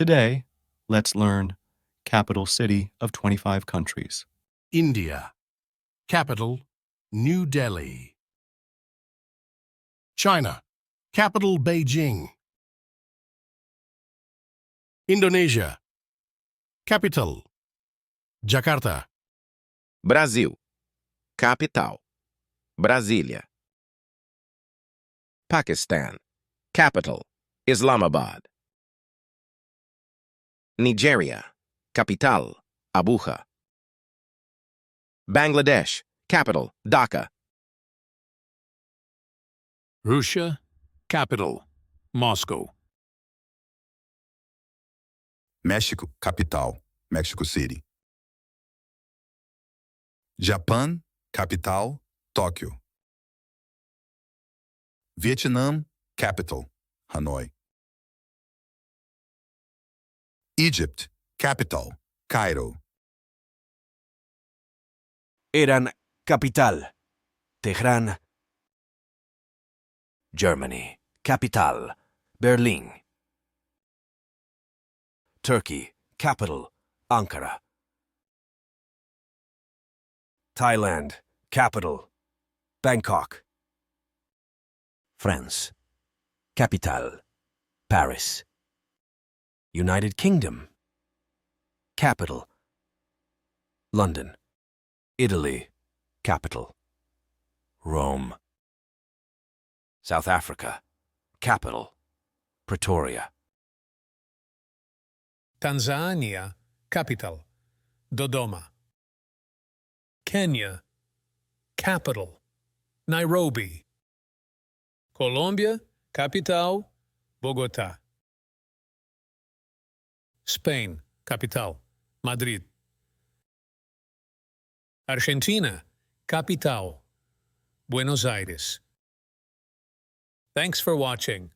Today, let's learn capital city of 25 countries. India. Capital, New Delhi. China. Capital, Beijing. Indonesia. Capital, Jakarta. Brasil. Capital. Brasília. Pakistan. Capital. Islamabad. Nigeria. Capital. Abuja. Bangladesh. Capital. Dhaka. Russia, capital, Moscow. México, capital, Mexico City. Japan, capital, Tóquio. Vietnam, capital, Hanoi. Egypt, capital, Cairo. Iran, capital, Tehran. Germany, capital, Berlin. Turkey, capital, Ankara. Thailand, capital, Bangkok. France, capital, Paris. United Kingdom, capital, London. Italy, capital, Rome. South Africa, capital, Pretoria. Tanzania, capital, Dodoma. Kenya, capital, Nairobi. Colombia, capital, Bogotá. Spain, capital, Madrid. Argentina, capital, Buenos Aires. Thanks for watching.